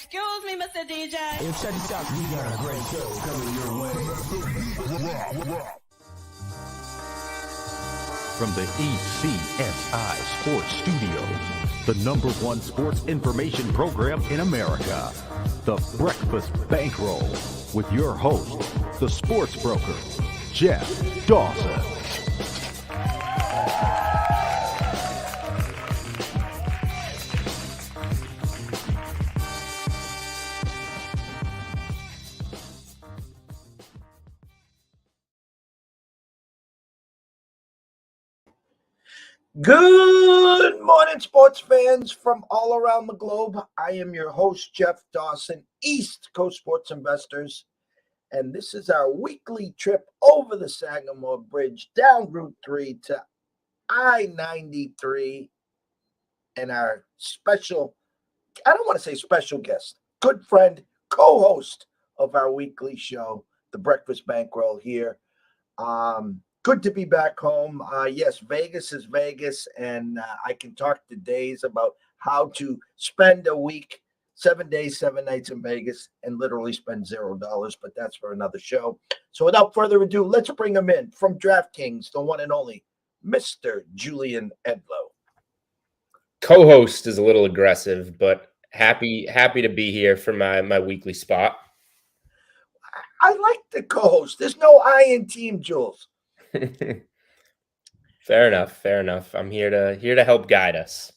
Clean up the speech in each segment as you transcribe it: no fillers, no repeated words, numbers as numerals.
Excuse me, Mr. DJ. Hey, check this out. We got a great show coming your way. From the ECSI Sports Studios, the #1 sports information program in America, the Breakfast Bankroll, with your host, the sports broker, Jeff Dawson. Good morning, sports fans from all around the globe. I am your host, Jeff Dawson, East Coast Sports Investors, and this is our weekly trip over the Sagamore Bridge, down Route 3 to I-93, and our special, I don't want to say special guest, good friend, co-host of our weekly show, the Breakfast Bankroll here. Good to be back home. Yes, Vegas is Vegas, and I can talk to days about how to spend a week, 7 days, 7 nights in Vegas, and literally spend $0, but that's for another show. So without further ado, let's bring him in from DraftKings, the one and only Mr. Julian Edlow. Co-host is a little aggressive, but happy to be here for my weekly spot. I like the co-host. There's no I in team, Jules. Fair enough. I'm here to help guide us.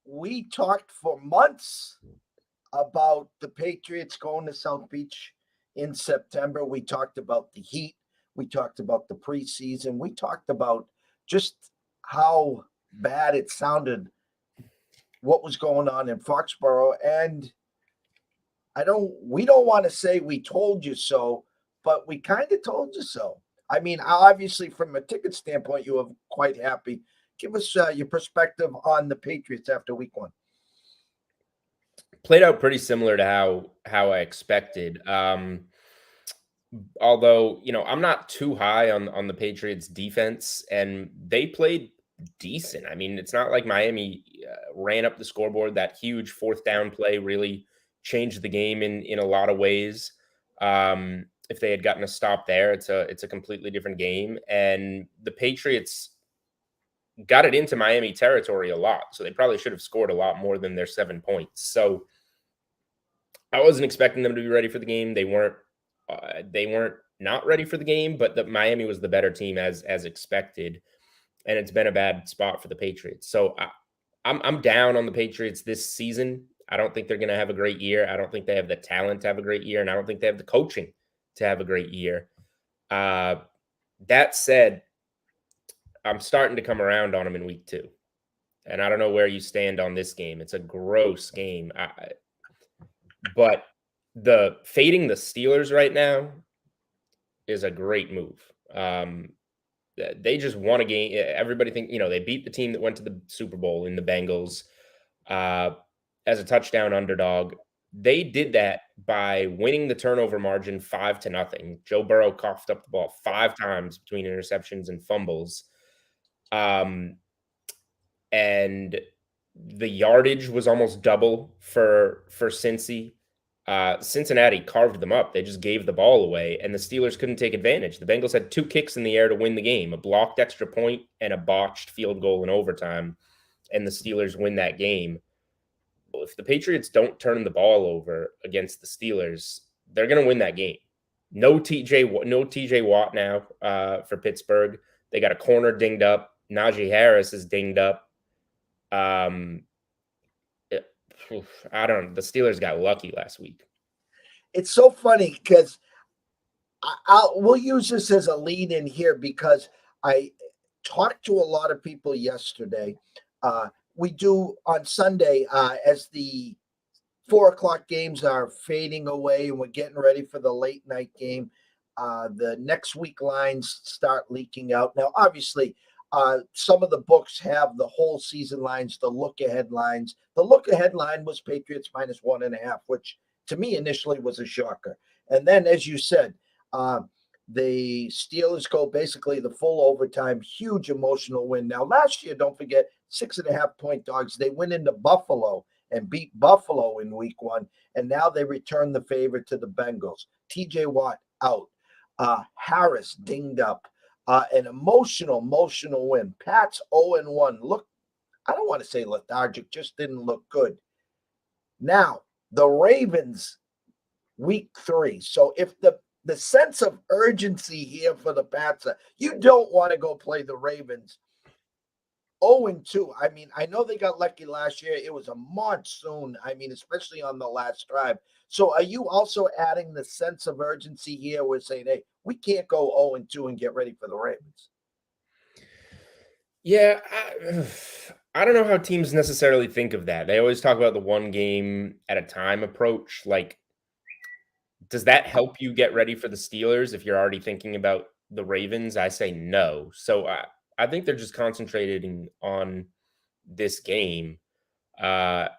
We talked for months about the Patriots going to South Beach in September. We talked about the heat. We talked about the preseason. We talked about just how bad it sounded, what was going on in Foxborough. And we don't want to say we told you so, but we kind of told you so. I mean, obviously, from a ticket standpoint, you were quite happy. Give us your perspective on the Patriots after week one. Played out pretty similar to how I expected. Although, I'm not too high on the Patriots defense, and they played decent. I mean, it's not like Miami ran up the scoreboard. That huge fourth down play really changed the game in a lot of ways. If they had gotten a stop there, it's a completely different game. And the Patriots got it into Miami territory a lot, so they probably should have scored a lot more than their 7 points. So I wasn't expecting them to be ready for the game. They weren't not ready for the game, but Miami was the better team as expected, and it's been a bad spot for the Patriots. So I'm down on the Patriots this season. I don't think they're going to have a great year. I don't think they have the talent to have a great year, and I don't think they have the coaching to have a great year. That said, I'm starting to come around on them in week 2. And I don't know where you stand on this game. It's a gross game. But the fading the Steelers right now is a great move. They just won a game. Everybody think, they beat the team that went to the Super Bowl in the Bengals as a touchdown underdog. They did that by winning the turnover margin 5-0. Joe Burrow coughed up the ball 5 times between interceptions and fumbles. And the yardage was almost double for Cincy. Cincinnati carved them up. They just gave the ball away, and the Steelers couldn't take advantage. The Bengals had 2 kicks in the air to win the game, a blocked extra point and a botched field goal in overtime, and the Steelers win that game. If the Patriots don't turn the ball over against the Steelers, they're going to win that game. No TJ Watt now for Pittsburgh. They got a corner dinged up. Najee Harris is dinged up. I don't know. The Steelers got lucky last week. It's so funny because we'll use this as a lead in here because I talked to a lot of people yesterday. We do on Sunday as the 4:00 games are fading away and we're getting ready for the late night game. The next week lines start leaking out. Now, obviously, some of the books have the whole season lines, the look ahead lines. The look ahead line was Patriots -1.5, which to me initially was a shocker. And then, as you said, the Steelers go basically the full overtime, huge emotional win. Now, last year, don't forget, 6.5 point dogs. They went into Buffalo and beat Buffalo in week 1. And now they return the favor to the Bengals. TJ Watt out. Harris dinged up. An emotional win. Pats 0-1. Look, I don't want to say lethargic, just didn't look good. Now, the Ravens, week 3. So if the sense of urgency here for the Pats, you don't want to go play the Ravens 0-2. I mean, I know they got lucky last year. It was a monsoon. I mean, especially on the last drive. So are you also adding the sense of urgency here? We're saying, hey, we can't go 0-2 and get ready for the Ravens. Yeah, I don't know how teams necessarily think of that. They always talk about the one game at a time approach. Like, does that help you get ready for the Steelers if you're already thinking about the Ravens? I say no. So I think they're just concentrating on this game. That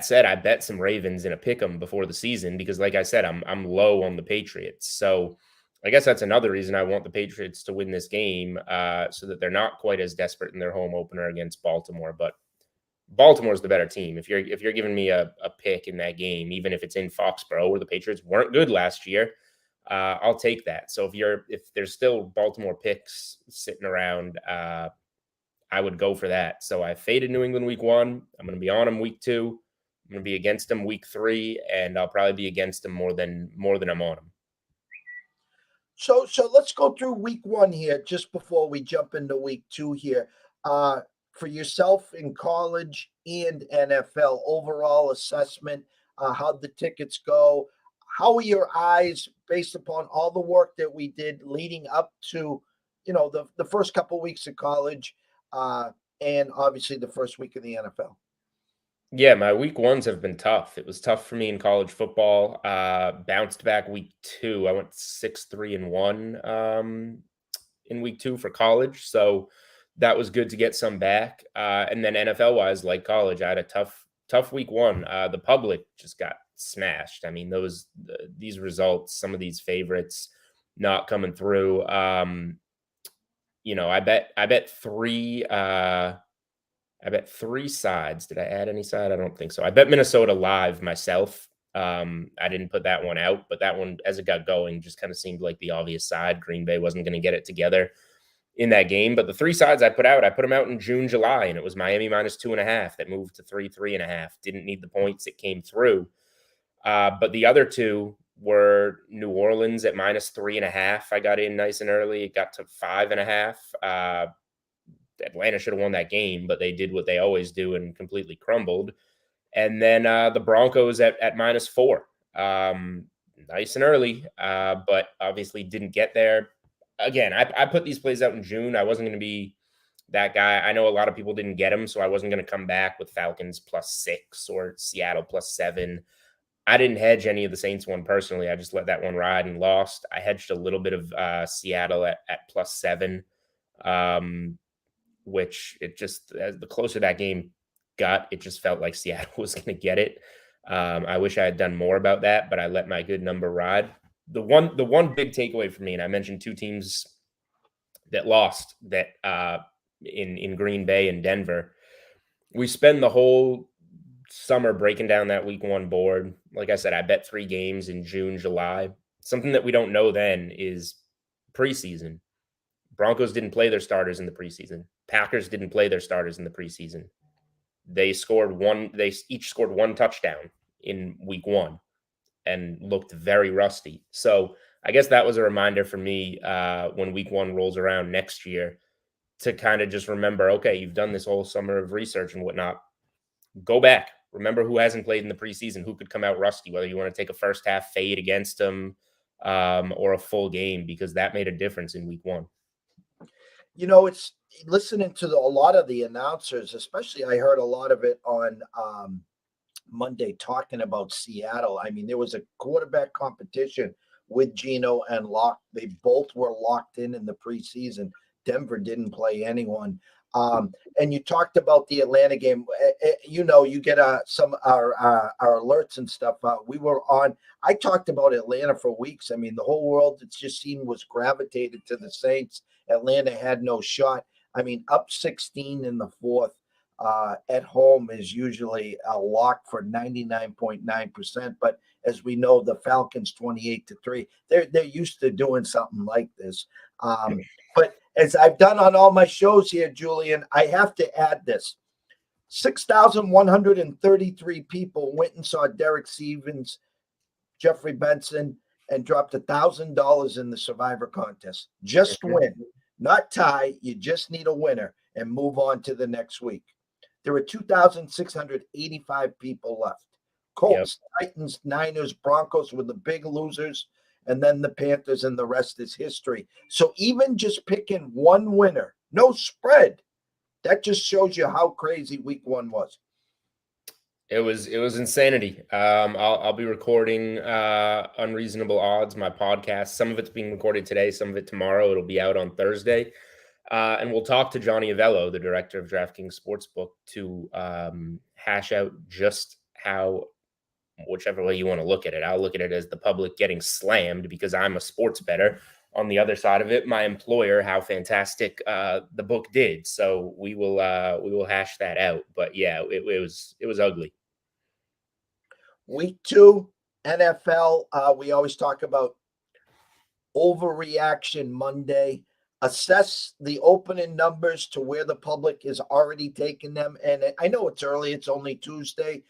said, I bet some Ravens in a pick'em before the season because, like I said, I'm low on the Patriots. So I guess that's another reason I want the Patriots to win this game, so that they're not quite as desperate in their home opener against Baltimore. But Baltimore's the better team. If you're giving me a pick in that game, even if it's in Foxborough where the Patriots weren't good last year, I'll take that. So if there's still Baltimore picks sitting around, I would go for that. So I faded New England week 1. I'm going to be on them week 2. I'm going to be against them week 3, and I'll probably be against them more than I'm on them. So let's go through week 1 here just before we jump into week 2 here. For yourself in college and NFL, overall assessment, how'd the tickets go? How are your eyes based upon all the work that we did leading up to, the first couple of weeks of college, and obviously the first week of the NFL? Yeah, my week 1s have been tough. It was tough for me in college football. Bounced back week 2. I went 6-3-1 in week 2 for college. So that was good to get some back. And then NFL wise, like college, I had a tough week 1. The public just got smashed. I mean, these results, some of these favorites not coming through. I bet 3. I bet 3 sides. Did I add any side? I don't think so. I bet Minnesota live myself. I didn't put that one out, but that one, as it got going, just kind of seemed like the obvious side. Green Bay wasn't going to get it together in that game. But the 3 sides I put them out in June, July, and it was Miami -2.5 that moved to 3.5. Didn't need the points. It came through. But the other 2 were New Orleans at -3.5. I got in nice and early. It got to 5.5. Atlanta should have won that game, but they did what they always do and completely crumbled. And then the Broncos at -4. Nice and early, but obviously didn't get there. Again, I put these plays out in June. I wasn't going to be that guy. I know a lot of people didn't get them, so I wasn't going to come back with Falcons +6 or Seattle +7. I didn't hedge any of the Saints one personally. I just let that one ride and lost. I hedged a little bit of Seattle at +7. Which it just, as the closer that game got, it just felt like Seattle was going to get it. I wish I had done more about that, but I let my good number ride. The one big takeaway for me, and I mentioned 2 teams that lost that in Green Bay and Denver. We spend the whole summer breaking down that week 1 board. Like I said, I bet 3 games in June, July. Something that we don't know then is preseason. Broncos didn't play their starters in the preseason. Packers didn't play their starters in the preseason. They each scored 1 touchdown in week 1 and looked very rusty. So I guess that was a reminder for me when week 1 rolls around next year to kind of just remember, okay, you've done this whole summer of research and whatnot. Go back. Remember who hasn't played in the preseason, who could come out rusty, whether you want to take a first half fade against them or a full game, because that made a difference in week 1. It's listening to a lot of the announcers, especially I heard a lot of it on Monday talking about Seattle. I mean, there was a quarterback competition with Geno and Locke. They both were locked in the preseason. Denver didn't play anyone. And you talked about the Atlanta game. You get some our alerts and stuff. We were on. I talked about Atlanta for weeks. I mean, the whole world, it just seemed, was gravitated to the Saints. Atlanta had no shot. I mean, up 16 in the 4th. at home is usually a lock for 99.9%. But as we know, the Falcons 28-3. They're used to doing something like this. But as I've done on all my shows here, Julian, I have to add this. 6,133 people went and saw Derek Stevens, Jeffrey Benson, and dropped $1,000 in the Survivor contest. Just win, not tie. You just need a winner and move on to the next week. There were 2,685 people left. Colts, Titans, Niners, Broncos were the big losers, and then the Panthers, and the rest is history. So even just picking one winner, no spread, that just shows you how crazy week one was. It was insanity. I'll be recording Unreasonable Odds, my podcast. Some of it's being recorded today, some of it tomorrow. It'll be out on Thursday. And we'll talk to Johnny Avello, the director of DraftKings Sportsbook, to hash out just how, whichever way you want to look at it. I'll look at it as the public getting slammed because I'm a sports bettor. On the other side of it, my employer, how fantastic the book did. So we will hash that out. But yeah, it was ugly. Week 2, NFL. We always talk about overreaction Monday. Assess the opening numbers to where the public is already taking them. And I know it's early. It's only Tuesday.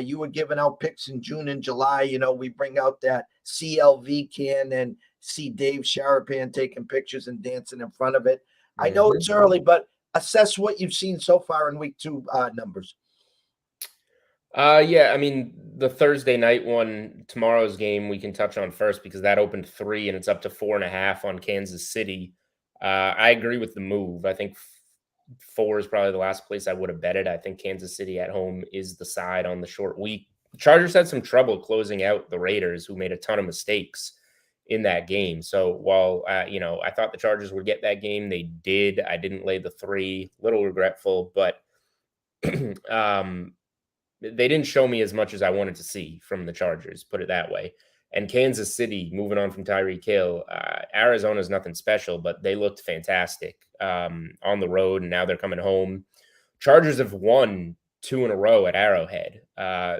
You were giving out picks in June and July. You know, we bring out that CLV can and see Dave Sharapan taking pictures and dancing in front of it. I know it's early, but assess what you've seen so far in week 2 numbers. Yeah, I mean, the Thursday night one, tomorrow's game, we can touch on first because that opened 3 and it's up to 4.5 on Kansas City. I agree with the move. I think 4 is probably the last place I would have betted. I think Kansas City at home is the side on the short week. The Chargers had some trouble closing out the Raiders, who made a ton of mistakes in that game. So while, I thought the Chargers would get that game, they did. I didn't lay the 3, little regretful, but they didn't show me as much as I wanted to see from the Chargers, put it that way. And Kansas City, moving on from Tyreek Hill, Arizona's nothing special, but they looked fantastic on the road, and now they're coming home. Chargers have won 2 in a row at Arrowhead.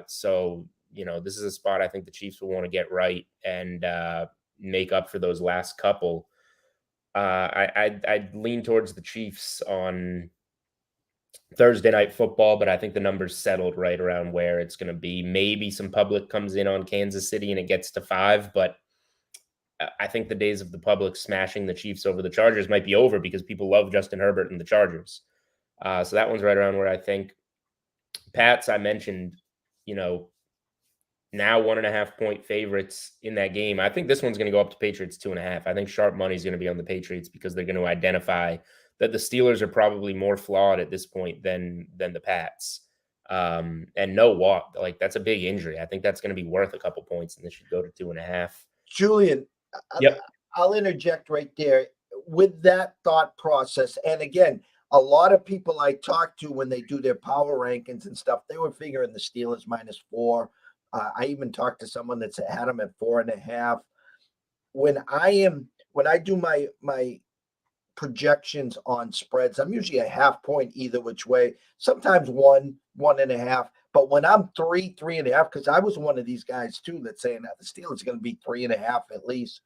So, this is a spot I think the Chiefs will want to get right and make up for those last couple. I'd lean towards the Chiefs on Thursday Night Football, but I think the number's settled right around where it's going to be. Maybe some public comes in on Kansas City and it gets to 5, but I think the days of the public smashing the Chiefs over the Chargers might be over because people love Justin Herbert and the Chargers. So that one's right around where I think. Pats, I mentioned, now 1.5 point favorites in that game. I think this one's going to go up to Patriots 2.5. I think sharp money is going to be on the Patriots because they're going to identify that the Steelers are probably more flawed at this point than the Pats. And no walk, like that's a big injury. I think that's going to be worth a couple points, and this should go to 2.5. Julian, Yep. I'll interject right there with that thought process. And again, a lot of people I talk to when they do their power rankings and stuff, they were figuring the Steelers -4. I even talked to someone that's had them at 4.5. When I do my projections on spreads, I'm usually a half point either which way, sometimes 1.5. But when I'm 3.5, because I was one of these guys too that's saying that the Steelers are going to be 3.5 at least.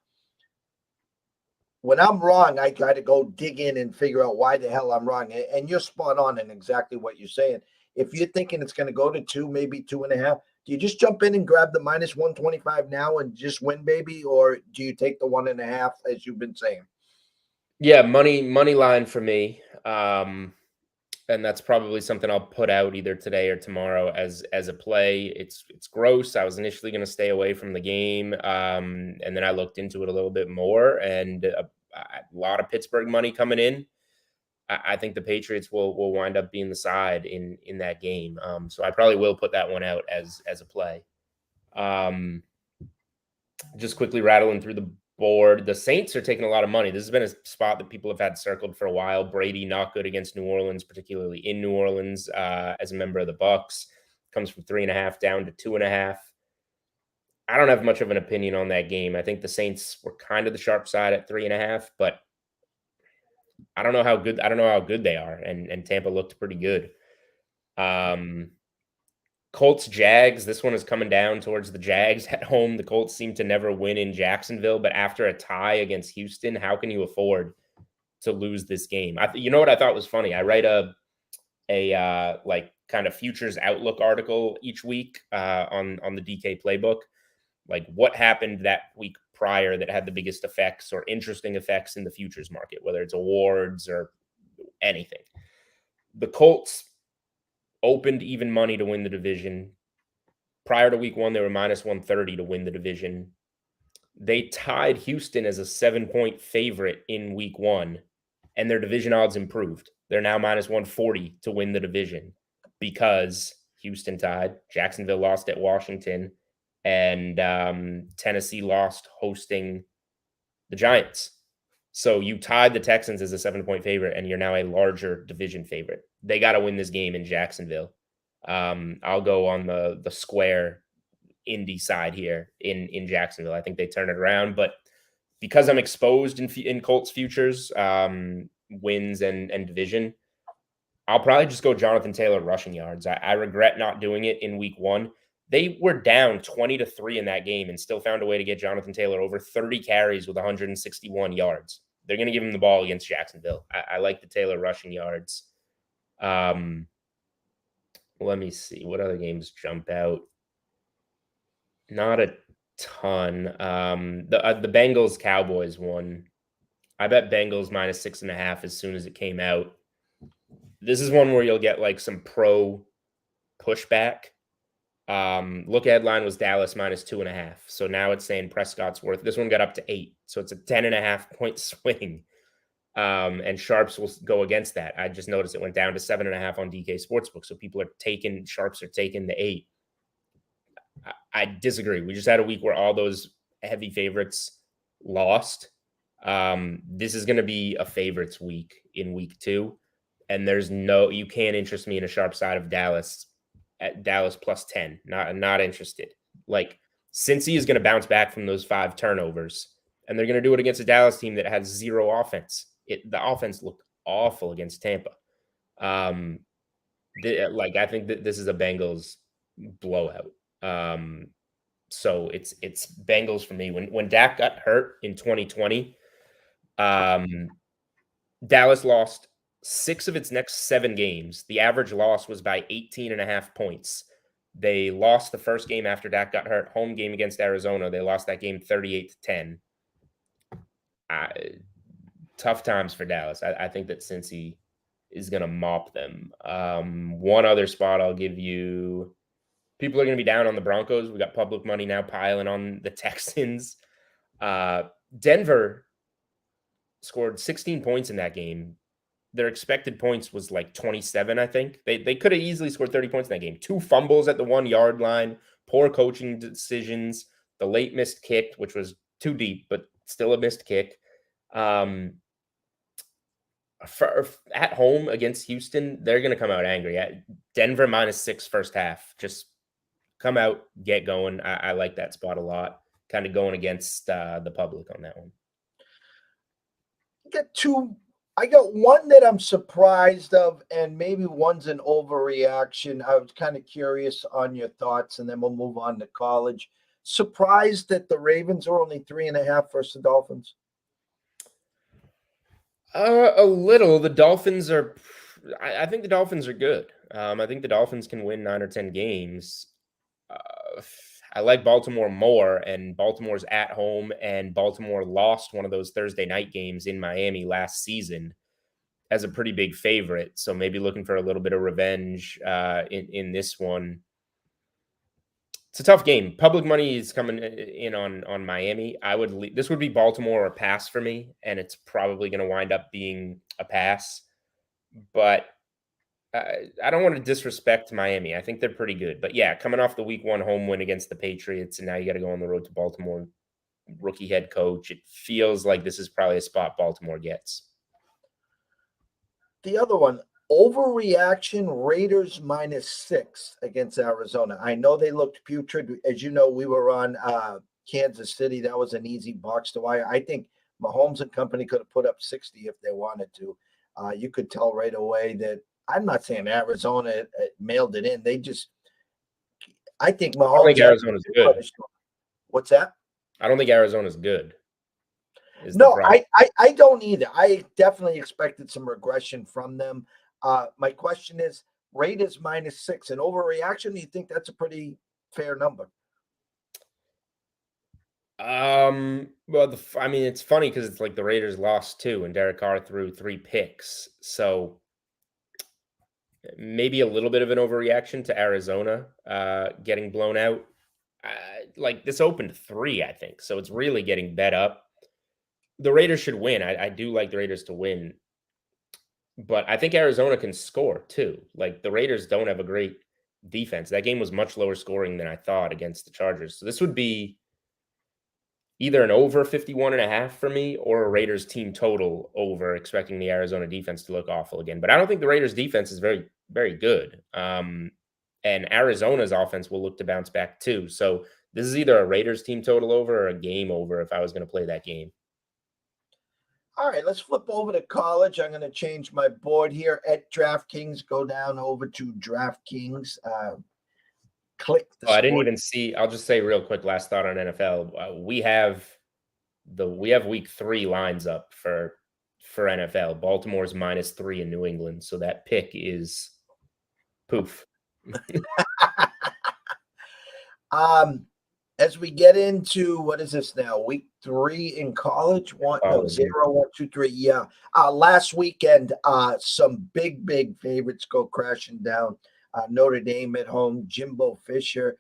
When I'm wrong, I got to go dig in and figure out why the hell I'm wrong. And you're spot on in exactly what you're saying. If you're thinking it's going to go to 2, maybe 2.5, do you just jump in and grab the -125 now and just win, baby? Or do you take the 1.5 as you've been saying? Yeah, money line for me. And that's probably something I'll put out either today or tomorrow as a play. It's gross. I was initially going to stay away from the game. And then I looked into it a little bit more, and a lot of Pittsburgh money coming in. I think the Patriots will wind up being the side in that game. So I probably will put that one out as a play. Just quickly rattling through the board. The Saints are taking a lot of money. This has been a spot that people have had circled for a while. Brady not good against New Orleans, particularly in New Orleans as a member of the Bucs. Comes from 3.5 down to 2.5. I don't have much of an opinion on that game. I think the Saints were kind of the sharp side at 3.5, but I don't know how good they are. And Tampa looked pretty good. Colts Jags. This one is coming down towards the Jags at home. The Colts seem to never win in Jacksonville, but after a tie against Houston, how can you afford to lose this game? You know what I thought was funny? I write a like kind of futures outlook article each week on the DK playbook. Like what happened that week prior that had the biggest effects or interesting effects in the futures market, whether it's awards or anything. The Colts opened even money to win the division. Prior to week 1, they were minus 130 to win the division. They tied Houston as a 7-point favorite in week 1, and their division odds improved. They're now minus 140 to win the division because Houston tied, Jacksonville lost at Washington, and Tennessee lost hosting the Giants. So you tied the Texans as a 7-point favorite, and you're now a larger division favorite. They got to win this game in Jacksonville. I'll go on the square Indy side here in Jacksonville. I think they turn it around, but because I'm exposed in Colts futures, wins and division, I'll probably just go Jonathan Taylor rushing yards. I regret not doing it in week 1. They were down 20-3 in that game and still found a way to get Jonathan Taylor over 30 carries with 161 yards. They're going to give him the ball against Jacksonville. I like the Taylor rushing yards. Let me see. What other games jump out? Not a ton. The Bengals Cowboys one. I bet Bengals minus 6.5 as soon as it came out. This is one where you'll get like some pro pushback. Look ahead line was Dallas minus 2.5. So now it's saying Prescott's worth. This one got up to 8. So it's a 10.5 point swing. And sharps will go against that. I just noticed it went down to 7.5 on DK Sportsbook. So people are sharps are taking the 8. I disagree. We just had a week where all those heavy favorites lost. This is going to be a favorites week in week 2. And you can't interest me in a sharp side of Dallas at Dallas plus 10. Not interested. Like Cincy is going to bounce back from those 5 turnovers, and they're going to do it against a Dallas team that has 0 offense. The offense looked awful against Tampa. I think that this is a Bengals blowout. So it's Bengals for me. When Dak got hurt in 2020, Dallas lost 6 of its next 7 games. The average loss was by 18.5 points. They lost the first game after Dak got hurt, home game against Arizona. They lost that game 38-10. Tough times for Dallas. I think that Cincy is going to mop them. One other spot I'll give you. People are going to be down on the Broncos. We got public money now piling on the Texans. Denver scored 16 points in that game. Their expected points was like 27, I think. They could have easily scored 30 points in that game. 2 fumbles at the 1-yard line, poor coaching decisions, the late missed kick, which was too deep, but still a missed kick. At home against Houston, they're going to come out angry. Denver minus 6 first half. Just come out, get going. I like that spot a lot. Kind of going against the public on that one. I got one that I'm surprised of, and maybe one's an overreaction. I was kind of curious on your thoughts, and then we'll move on to college. Surprised that the Ravens are only 3.5 versus the Dolphins? A little. The Dolphins are. I think the Dolphins are good. I think the Dolphins can win 9 or 10 games. I like Baltimore more, and Baltimore's at home, and Baltimore lost one of those Thursday night games in Miami last season as a pretty big favorite. So maybe looking for a little bit of revenge in this one. It's a tough game. Public money is coming in on Miami. This would be Baltimore or pass for me, and it's probably going to wind up being a pass. But I don't want to disrespect Miami. I think they're pretty good. But yeah, coming off the week 1 home win against the Patriots, and now you got to go on the road to Baltimore, rookie head coach. It feels like this is probably a spot Baltimore gets. The other one, overreaction, Raiders minus 6 against Arizona. I know they looked putrid. As you know, we were on Kansas City. That was an easy box to wire. I think Mahomes and company could have put up 60 if they wanted to. You could tell right away that I'm not saying Arizona mailed it in. I think I don't Mahomes think had Arizona's good. What's that? I don't think Arizona's good. Is the No, problem. I don't either. I definitely expected some regression from them. My question is, Raiders -6, an overreaction? Do you think that's a pretty fair number? Well, I mean, it's funny because it's like the Raiders lost 2 and Derek Carr threw 3 picks. So maybe a little bit of an overreaction to Arizona getting blown out. Like this opened 3, I think. So it's really getting bet up. The Raiders should win. I do like the Raiders to win, but I think Arizona can score too. Like the Raiders don't have a great defense. That game was much lower scoring than I thought against the Chargers. So this would be either an over 51.5 for me or a Raiders team total over, expecting the Arizona defense to look awful again. But I don't think the Raiders defense is very, very good. And Arizona's offense will look to bounce back too. So this is either a Raiders team total over or a game over if I was going to play that game. All right, let's flip over to college. I'm going to change my board here at DraftKings. Go down over to DraftKings. Click the I didn't even see. I'll just say real quick. Last thought on NFL. We have week 3 lines up for NFL. Baltimore's -3 in New England, so that pick is poof. As we get into what is this now? Week 3 in college? 0, 1, 2, 3. Yeah. Last weekend, some big favorites go crashing down. Notre Dame at home, Jimbo Fisher.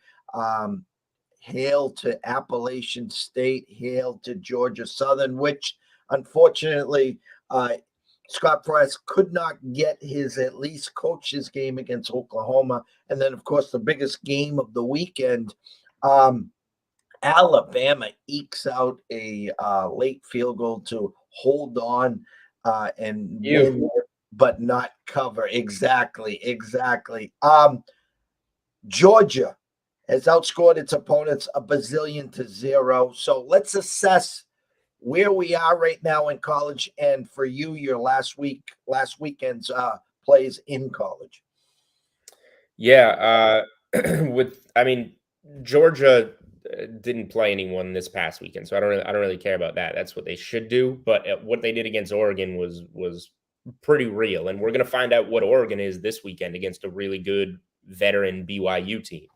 Hail to Appalachian State, hail to Georgia Southern, which unfortunately Scott Price could not get his at least coach's game against Oklahoma. And then, of course, the biggest game of the weekend, Alabama ekes out a late field goal to hold on and win, but not cover. Exactly. Georgia has outscored its opponents 1-0. So let's assess where we are right now in college, and for you, your last weekend's plays in college. Yeah, Georgia didn't play anyone this past weekend, so I don't really care about that. That's what they should do. But what they did against Oregon was pretty real, and we're gonna find out what Oregon is this weekend against a really good veteran BYU team.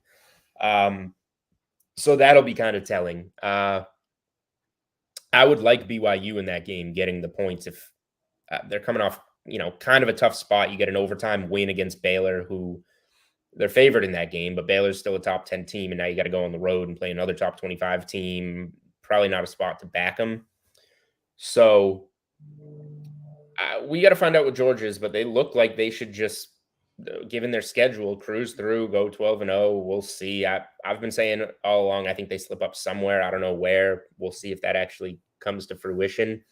So that'll be kind of telling. I would like BYU in that game getting the points if they're coming off, kind of a tough spot. You get an overtime win against Baylor, who they're favored in that game, but Baylor's still a top 10 team, and now you got to go on the road and play another top 25 team. Probably not a spot to back them. So we got to find out what Georgia is, but they look like they should just, given their schedule, cruise through, go 12-0. We'll see. I've been saying all along, I think they slip up somewhere. I don't know where. We'll see if that actually comes to fruition.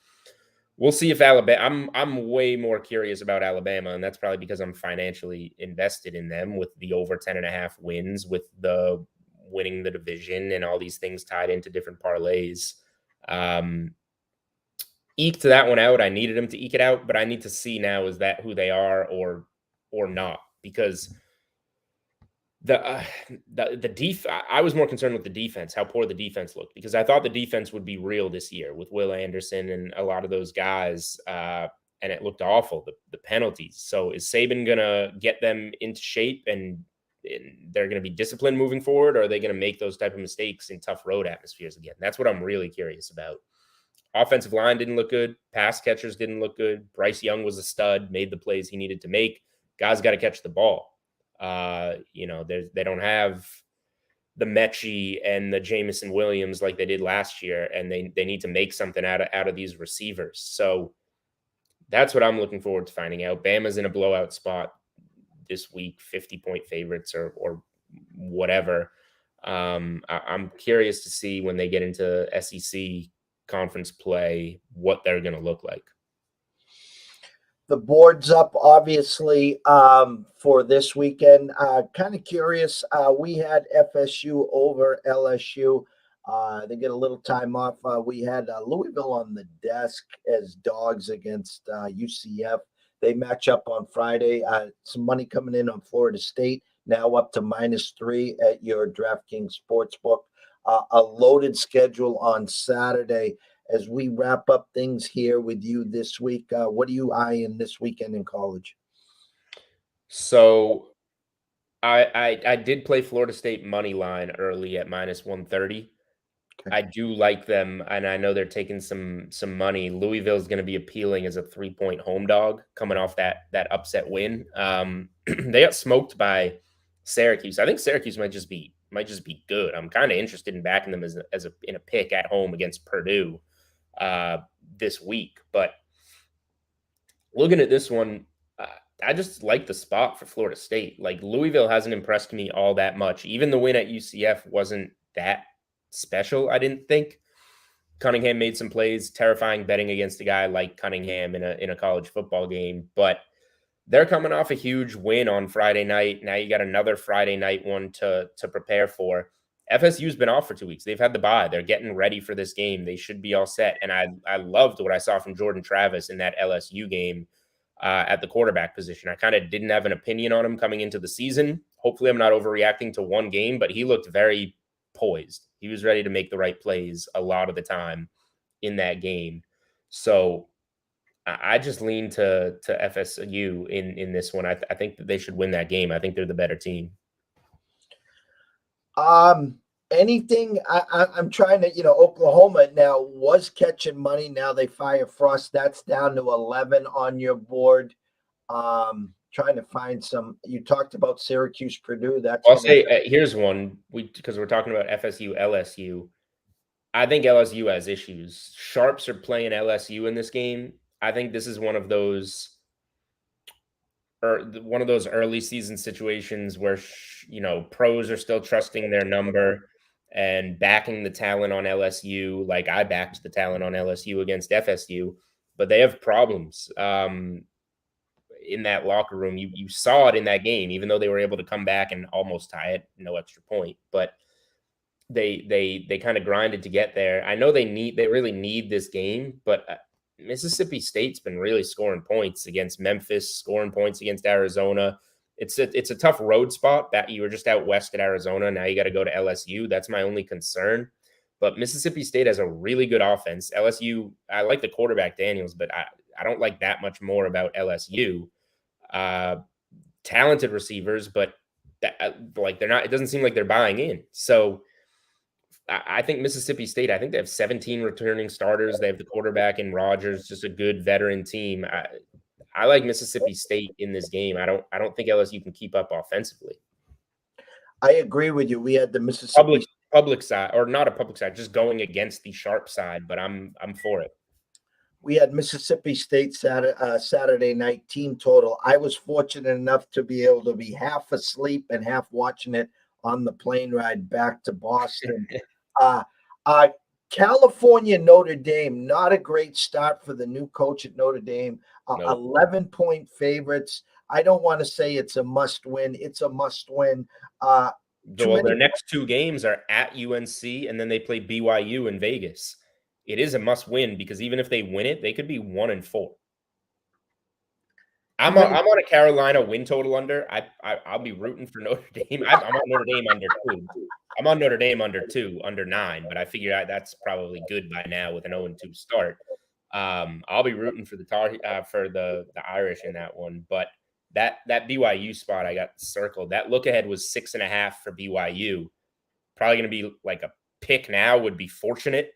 We'll see if Alabama. I'm way more curious about Alabama, and that's probably because I'm financially invested in them with the over 10.5 wins, with the winning the division and all these things tied into different parlays. Eked that one out. I needed them to eke it out, but I need to see now, is that who they are or not? Because the I was more concerned with the defense, how poor the defense looked, because I thought the defense would be real this year with Will Anderson and a lot of those guys, and it looked awful, the penalties. So is Saban going to get them into shape and they're going to be disciplined moving forward, or are they going to make those type of mistakes in tough road atmospheres again? That's what I'm really curious about. Offensive line didn't look good. Pass catchers didn't look good. Bryce Young was a stud, made the plays he needed to make. Guys got to catch the ball. They don't have the Mechie and the Jamison Williams like they did last year, and they need to make something out of these receivers. So that's what I'm looking forward to finding out. Bama's in a blowout spot this week, 50-point favorites or whatever. I'm curious to see when they get into SEC conference play what they're going to look like. The board's up, obviously, for this weekend. Kind of curious. We had FSU over LSU. They get a little time off. We had Louisville on the desk as dogs against UCF. They match up on Friday. Some money coming in on Florida State, now up to -3 at your DraftKings Sportsbook. A loaded schedule on Saturday. As we wrap up things here with you this week, what are you eyeing this weekend in college? So I did play Florida State money line early at -130. Okay. I do like them, and I know they're taking some money. Louisville's going to be appealing as a 3-point home dog coming off that upset win. They got smoked by Syracuse. I think Syracuse might just be good. I'm kind of interested in backing them in a pick at home against Purdue this week. But looking at this one, I just like the spot for Florida State. Like, Louisville hasn't impressed me all that much. Even the win at UCF wasn't that special, I didn't think. Cunningham made some plays, terrifying betting against a guy like Cunningham in a college football game, but they're coming off a huge win on Friday night. Now you got another Friday night one to prepare for. FSU's been off for 2 weeks. They've had the bye. They're getting ready for this game. They should be all set. And I loved what I saw from Jordan Travis in that LSU game at the quarterback position. I kind of didn't have an opinion on him coming into the season. Hopefully I'm not overreacting to one game, but he looked very poised. He was ready to make the right plays a lot of the time in that game. So I just lean to FSU in this one. I think that they should win that game. I think they're the better team. Anything I'm trying to, Oklahoma now was catching money. Now they fire Frost. That's down to 11 on your board. Trying to find some. You talked about Syracuse, Purdue. I'll say here's one because we're talking about FSU, LSU. I think LSU has issues. Sharps are playing LSU in this game. I think this is one of those early season situations where pros are still trusting their number and backing the talent on LSU. Like, I backed the talent on LSU against FSU, but they have problems in that locker room. You saw it in that game, even though they were able to come back and almost tie it, no extra point, but they kind of grinded to get there. I know they really need this game, but Mississippi State's been really scoring points against Memphis, scoring points against Arizona. It's a tough road spot that you were just out west at Arizona. Now you got to go to LSU. That's my only concern. But Mississippi State has a really good offense. LSU, I like the quarterback Daniels, but I don't like that much more about LSU. Talented receivers, but they're not. It doesn't seem like they're buying in. So I think Mississippi State, I think they have 17 returning starters. They have the quarterback in Rodgers, just a good veteran team. I like Mississippi State in this game. I don't think LSU can keep up offensively. I agree with you. We had the Mississippi public side, or not a public side, just going against the sharp side, but I'm for it. We had Mississippi State Saturday night team total. I was fortunate enough to be able to be half asleep and half watching it on the plane ride back to Boston. California, Notre Dame, not a great start for the new coach at Notre Dame. 11-point favorites. I don't want to say it's a must win. It's a must win. Their next two games are at UNC, and then they play BYU in Vegas. It is a must win because even if they win it, they could be 1-4. I'm on a Carolina win total under. I'll be rooting for Notre Dame. I'm on Notre Dame under 2. I'm on Notre Dame under 2, under 9, but I figure that's probably good by now with an 0-2 start. I'll be rooting for the Irish in that one, but that BYU spot I got circled. That look ahead was 6.5 for BYU. Probably going to be like a pick now would be fortunate,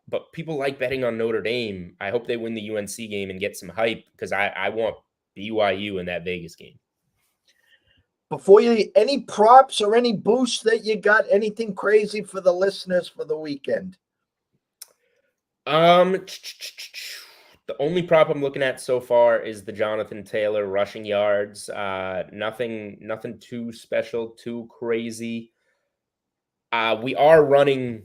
but people like betting on Notre Dame. I hope they win the UNC game and get some hype because I want BYU in that Vegas game. Before any props or any boosts that you got, anything crazy for the listeners for the weekend? The only prop I'm looking at so far is the Jonathan Taylor rushing yards. Nothing too special, too crazy. We are running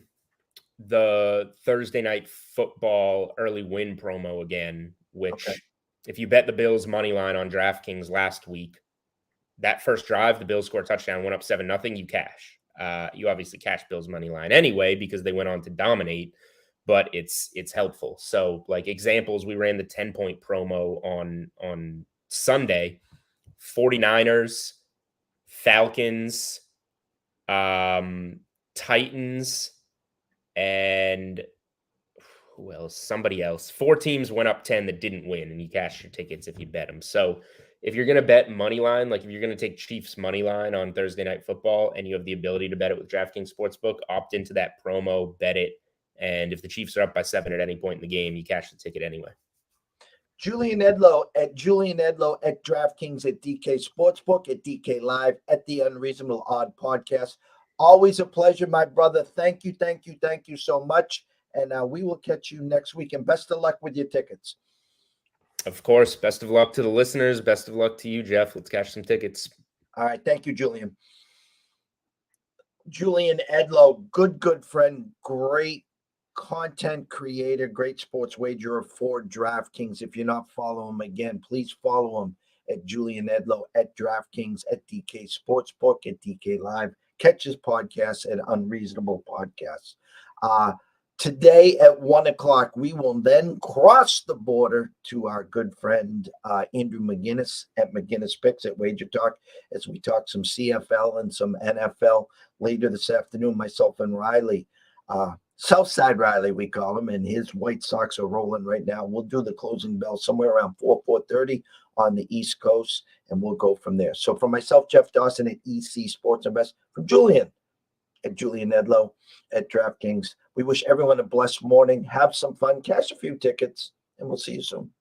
the Thursday night football early win promo again, which if you bet the Bills money line on DraftKings last week, that first drive, the Bills scored a touchdown, went up 7-0, you cash. You obviously cash Bills money line anyway because they went on to dominate. but it's helpful. So like examples, we ran the 10-point promo on Sunday, 49ers, Falcons, Titans, and who else? Somebody else. 4 teams went up 10 that didn't win, and you cash your tickets if you bet them. So if you're going to bet money line, like if you're going to take Chiefs money line on Thursday Night Football and you have the ability to bet it with DraftKings Sportsbook, opt into that promo, bet it. And if the Chiefs are up by 7 at any point in the game, you cash the ticket anyway. Julian Edlow at DraftKings, at DK Sportsbook, at DK Live, at the Unreasonable Odd Podcast. Always a pleasure, my brother. Thank you so much. And we will catch you next week. And best of luck with your tickets. Of course. Best of luck to the listeners. Best of luck to you, Jeff. Let's cash some tickets. All right. Thank you, Julian. Julian Edlow, good friend, great content creator, great sports wagerer for DraftKings. If you're not following him, again, please follow him at Julian Edlow, at DraftKings, at DK Sportsbook, at DK Live. Catch his podcast at Unreasonable Podcasts. Today at 1:00, we will then cross the border to our good friend Andrew McGinnis at McGinnis Picks at Wager Talk as we talk some CFL and some NFL later this afternoon. Myself and Riley, Southside Riley, we call him, and his White Sox are rolling right now. We'll do the closing bell somewhere around 4:30 on the East Coast, and we'll go from there. So for myself, Jeff Dawson at EC Sports Invest, from Julian at Julian Edlow at DraftKings, we wish everyone a blessed morning. Have some fun, cash a few tickets, and we'll see you soon.